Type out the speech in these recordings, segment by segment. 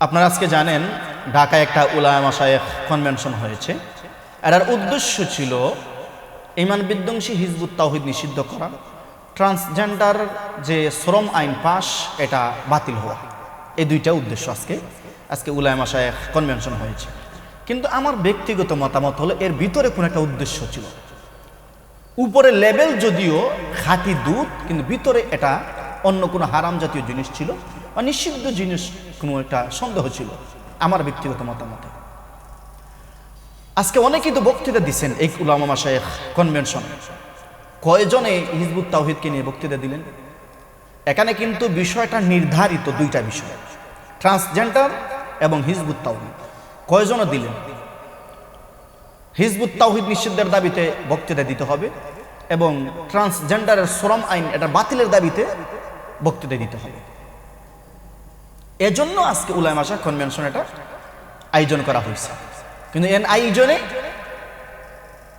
আপনারা আজকে জানেন ঢাকায় একটা উলামা মাশায়েখ কনভেনশন হয়েছে। এটার উদ্দেশ্য ছিল ঈমান বিধ্বংসী হিজবুত তাওহীদ নিষিদ্ধ করা, ট্রান্সজেন্ডার যে শ্রম আইন পাস এটা বাতিল হওয়া। এই দুইটা উদ্দেশ্য আজকে উলামা মাশায়েখ কনভেনশন হয়েছে। কিন্তু আমার ব্যক্তিগত মতামত হলো এর ভিতরে কোনো একটা উদ্দেশ্য ছিল। উপরে লেভেল যদিও খাঁটি দুধ, কিন্তু ভিতরে এটা অন্য কোনো হারাম জাতীয় জিনিস ছিল বা নিষিদ্ধ জিনিস কোনো একটা সন্দেহ ছিল আমার ব্যক্তিগত মতামতে। আজকে অনেকেই তো বক্তৃতা দিচ্ছেন এই উলামা মাশায়েখ কনভেনশন। কয়জনে হিজবুত তাওহীদকে নিয়ে বক্তৃতা দিলেন? এখানে কিন্তু বিষয়টা নির্ধারিত, দুইটা বিষয়, ট্রান্সজেন্ডার এবং হিজবুত তাওহীদ। কয়জনে দিলেন? হিজবুত তাওহীদ নিষিদ্ধের দাবিতে বক্তৃতা দিতে হবে এবং ট্রান্সজেন্ডারের শ্রম আইন এটা বাতিলের দাবিতে বক্তৃতা দিতে হবে। এজন্য আজকে উলামা মাশায়েখ কনভেনশন এটা আয়োজন করা হয়েছে। কিন্তু এর আয়োজনে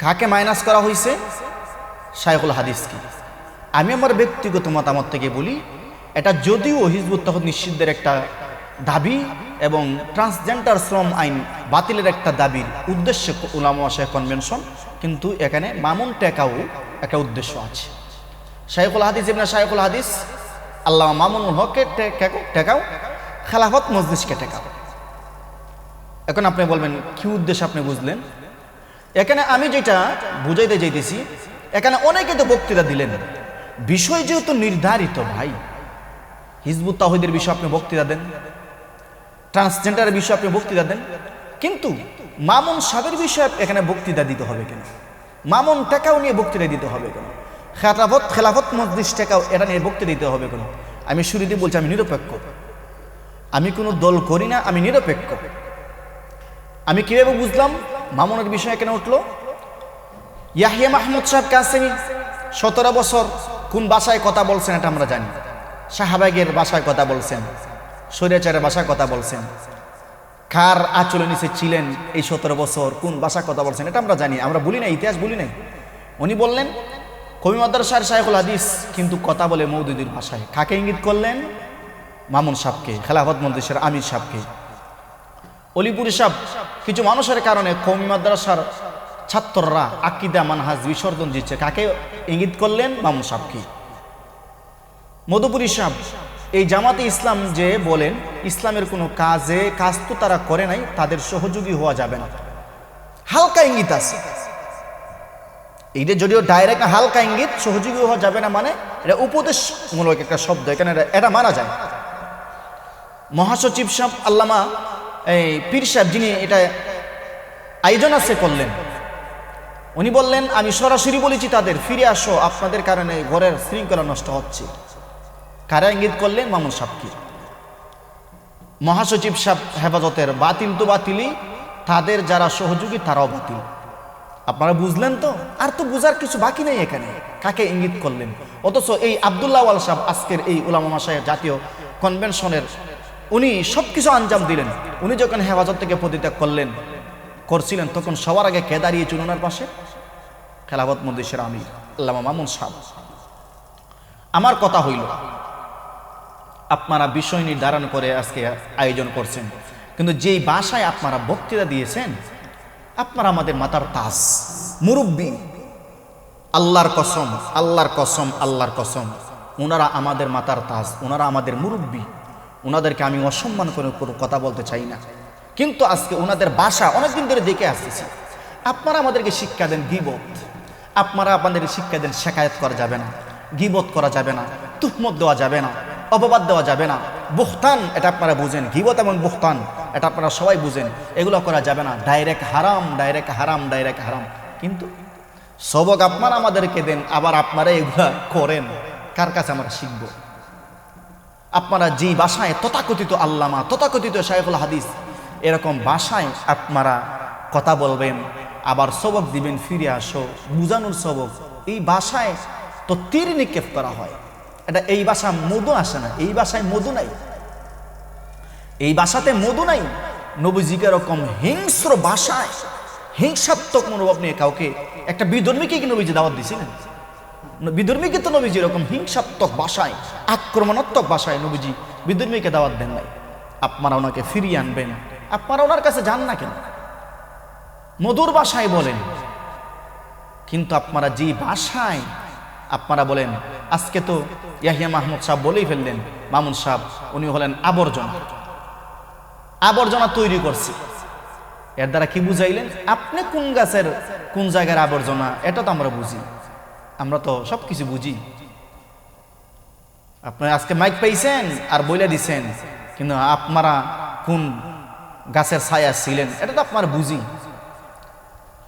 কাকে মাইনাস করা হয়েছে? শায়খুল হাদিসকে। আমি আমার ব্যক্তিগত মতামত থেকে বলি, এটা যদিও হিজবুত তাওহীদ নিষিদ্ধের একটা দাবি এবং ট্রান্সজেন্ডার শ্রম আইন বাতিলের একটা দাবির উদ্দেশ্যে উলামা মাশায়েখ কনভেনশন, কিন্তু এখানে মামুন টেকাও একটা উদ্দেশ্য আছে। শায়খুল হাদিস ইবনে শায়খুল হাদিস আল্লামা মামুনুল হককে টেকাও, খেলাফত মজলিসকে টেকাও। এখন আপনি বলবেন কি উদ্দেশ্য আপনি বুঝলেন? এখানে আমি যেটা বুঝাইতে চাইতেছি, এখানে অনেকে তো বক্তৃতা দিলেন, বিষয় যেহেতু নির্ধারিত, ভাই হিজবুত তাওহীদের বিষয়ে আপনি বক্তৃতা দেন, ট্রান্সজেন্ডারের বিষয়ে আপনি বক্তৃতা দেন, কিন্তু মামুন সাহেবের বিষয়ে এখানে বক্তৃতা দিতে হবে কেন? মামুন টেকাও নিয়ে বক্তৃতা দিতে হবে কেন? খেলাফত মজলিস টেকাও এটা নিয়ে বক্তৃতা দিতে হবে কেন? আমি শুরুতে বলছি আমি নিরপেক্ষ, আমি কোনো দল করি না, আমি নিরপেক্ষ। আমি কিভাবে বুঝলাম মামুনের বিষয় এখানে উঠলো? ইয়াহিয়া মাহমুদ সাহেব কাসেমি 17 বছর কোন ভাষায় কথা বলছেন এটা আমরা জানি। শাহবাগের ভাষায় কথা বলছেন, স্বৈরাচারের ভাষায় কথা বলছেন। কার আঁচলের নিচে ছিলেন এই 17 বছর, কোন ভাষায় কথা বলছেন এটা আমরা জানি, আমরা বলি না, ইতিহাস বলি নাই। উনি বললেন কবি মাদ্রাসার শায়খুল হাদিস, কিন্তু কথা বলে মওদুদির ভাষায়। কাকে ইঙ্গিত করলেন? মামুন সাহেবকে, খেলাফত মজলিসের আমির সাহেবকে। অলিপুরি সাহেব কিছু মানুষের কারণে কওমি মাদ্রাসার ছাত্ররা আকীদা মানহাজ বিসর্জন দিচ্ছে, কাকে ইঙ্গিত করলেন? মামুন সাহেবকে। মধুপুরি সাহেব এই জামাতে ইসলাম যে বলেন ইসলামের কোনো কাজ তো তারা করে নাই, তাদের সহযোগী হওয়া যাবে না, হালকা ইঙ্গিত আছে। এইটা যদিও ডাইরেক্ট হালকা ইঙ্গিত, সহযোগী হওয়া যাবে না মানে এটা উপদেশমূলক একটা শব্দ, এখানে এটা মানা যায়। মহাসচিব সাহেব আল্লামা পীর সাহেব যিনি এটা আয়োজন আছে করলেন, উনি বললেন আমি সরাসরি বলেছি তাদের ফিরে আসো, আপনাদের কারণে ঘরের শৃঙ্খলা নষ্ট হচ্ছে। কারা ইঙ্গিত করলেন? মামুন সাহেবকে। মহাসচিব সাহেব হেফাজতের বাতিল তো বাতিলই, তাদের যারা সহযোগী তারাও বাতিল। আপনারা বুঝলেন তো? আর তো বুঝার কিছু বাকি নেই এখানে, কাকে ইঙ্গিত করলেন। অথচ এই আব্দুল্লাহ ওয়াল সাহেব আজকের এই উলামা মাশায়েখ জাতীয় কনভেনশনের উনি সব কিছু আঞ্জাম দিলেন। উনি যখন হেফাজত থেকে পদত্যাগ করছিলেন তখন সবার আগে কে দাঁড়িয়েছিল ওনার পাশে? খেলাফত মজলিসের আমির আল্লামা মামুন সাহেব। আমার কথা হইল, আপনারা বিষয় নির্ধারণ করে আজকে আয়োজন করছেন, কিন্তু যেই ভাষায় আপনারা বক্তৃতা দিয়েছেন, আপনারা আমাদের মাথার তাজ, মুরব্বী। আল্লাহর কসম, আল্লাহর কসম, আল্লাহর কসম, ওনারা আমাদের মাথার তাজ, ওনারা আমাদের মুরব্বী। ওনাদেরকে আমি অসম্মান করে কোনো কথা বলতে চাই না, কিন্তু আজকে ওনাদের ভাষা অনেকদিন ধরে দেখে আসতেছি। আপনারা আমাদেরকে শিক্ষা দেন গীবত, আপনারা আপনাদের শিক্ষা দেন শেখায়ত করা যাবে না, গীবত করা যাবে না, তুহমত দেওয়া যাবে না, অপবাদ দেওয়া যাবে না, বুহতান এটা আপনারা বুঝেন, গীবত এবং বুহতান এটা আপনারা সবাই বুঝেন, এগুলো করা যাবে না। ডাইরেক্ট হারাম, ডাইরেক্ট হারাম, ডাইরেক্ট হারাম। কিন্তু সবক আপনারা আমাদেরকে দেন, আবার আপনারা এগুলা করেন, কার কাছে আমরা শিখব? আপনারা যেই ভাষায় তথাকথিত আল্লামা, তথাকথিত শায়খুল হাদিস এরকম ভাষায় আপনারা কথা বলবেন, আবার সবক দিবেন ফিরে আসো, বুঝানোর সবক, এই ভাষায় তো তীর নিক্ষেপ করা হয়। এটা এই ভাষা মধু আসে না, এই ভাষায় মধু নাই, এই ভাষাতে মধু নাই। নবীজিকে এরকম হিংস্র ভাষায় হিংসাত্মক মনোভাব নিয়ে কাউকে, একটা বিধর্মীকে কি নবীজি দাওয়াত দিয়েছিলেন? বিধর্মীকে তো নবীজি এরকম হিংসাত্মক ভাষায়, আক্রমণাত্মক ভাষায় নবীজি বিধর্মীকে দাওয়াত দেন নাই। আপনারা ওনাকে ফিরিয়ে আনবেন। আপনারা ওনার কাছে যান না কেন? মধুর ভাষায় বলেন, কিন্তু আপনারা যে ভাষায় আপনারা বলেন, আজকে তো ইয়াহিয়া মাহমুদ সাহেব বলেই ফেললেন, মামুন সাহেব উনি হলেন আবর্জনা, আবর্জনা তৈরি করছে। এর দ্বারা কি বুঝাইলেন? আপনি কোন গাছের কোন জায়গার আবর্জনা এটা তো আমরা বুঝি, আমরা তো সব কিছু বুঝি। আপনারা আজকে মাইক পাইছেন আর বইলা দিছেন, কিন্তু আপনারা কোন গাছের ছায়া ছিলেন এটা তো আপনারা বুঝি।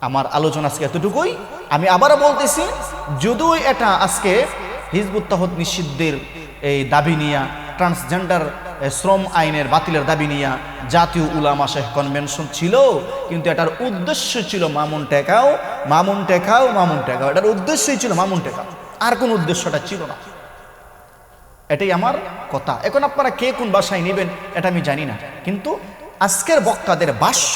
আমার আলোচনা আজকে এতটুকুই। আমি আবারও বলতেছি, যদিও এটা আজকে হিজবুত তাওহীদ নিষিদ্ধের এই দাবি নিয়ে, ট্রান্সজেন্ডার শ্রম আইনের বাতিলের দাবি নিয়ে জাতীয় উলামা শাইখ কনভেনশন ছিল, কিন্তু এটার উদ্দেশ্য ছিল মামুন টেকাও, মামুন টেকাও, মামুন টেকাও। এটার উদ্দেশ্যই ছিল মামুন টেকাও, আর কোন উদ্দেশ্যটা ছিল না। এটাই আমার কথা। এখন আপনারা কে কোন ভাষায় নেবেন এটা আমি জানি না, কিন্তু আজকের বক্তাদের ভাষ্য,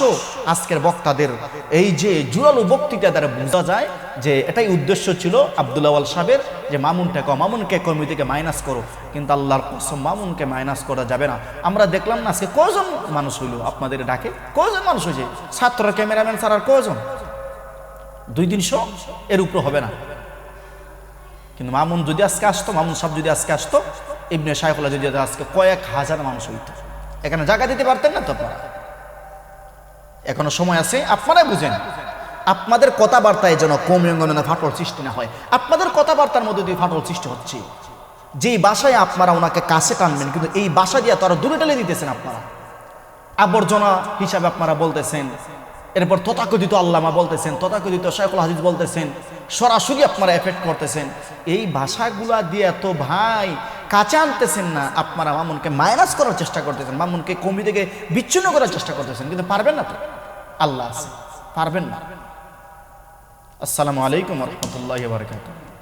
আজকের বক্তাদের এই যে জোরালো বক্তৃতা দ্বারা বোঝা যায় যে এটাই উদ্দেশ্য ছিল আব্দুল আওয়াল সাহেবের, যে মামুন টেকাও, মামুনকে কর্মী থেকে মাইনাস করো। কিন্তু আল্লাহর কসম মামুনকে মাইনাস করা যাবে না। আমরা দেখলাম না আজকে কয়জন মানুষ হইল আপনাদের ডাকে, কয়জন মানুষ হয়েছে? ছাত্র, ক্যামেরাম্যান ছাড়া আর কয়জন? 200-300 এর উপর হবে না। কিন্তু মামুন যদি আজকে আসতো, মামুন সাহেব যদি আজকে আসতো, ইবনে শাইখুল্লাহ যদি আজকে কয়েক হাজার মানুষ হইত, এখানে জায়গা দিতে পারতেন না তো আপনারা? এখনো সময় আছে, আপনারাই বুঝেন। আপনাদের কথাবার্তায় যেন কৌমি অঙ্গনে ফাটল সৃষ্টি না হয়। আপনাদের কথাবার্তার মধ্যে দিয়ে ফাটল সৃষ্টি হচ্ছে। যেই বাসায় আপনারা ওনাকে কাছে টানবেন, কিন্তু এই বাসা দিয়ে তারা দূরে টেলে দিতেছেন। আপনারা আবর্জনা হিসাবে আপনারা বলতেছেন, এরপর তথাকথিত আল্লামা বলতেছেন, তথাকথিত শাইখুল হাদিস বলতেছেন, সরাসরি আপনারা এফেক্ট করতেছেন। এই ভাষাগুলা দিয়ে তো ভাই কাছে আনতেছেন না, আপনারা মামুনকে মাইনাস করার চেষ্টা করতেছেন, মামুনকে কমি থেকে বিচ্ছিন্ন করার চেষ্টা করতেছেন, কিন্তু পারবেন না তো। আল্লাহ আছে, পারবেন না। আসসালামু আলাইকুম ওয়া রাহমাতুল্লাহি ওয়া বারাকাতুহু।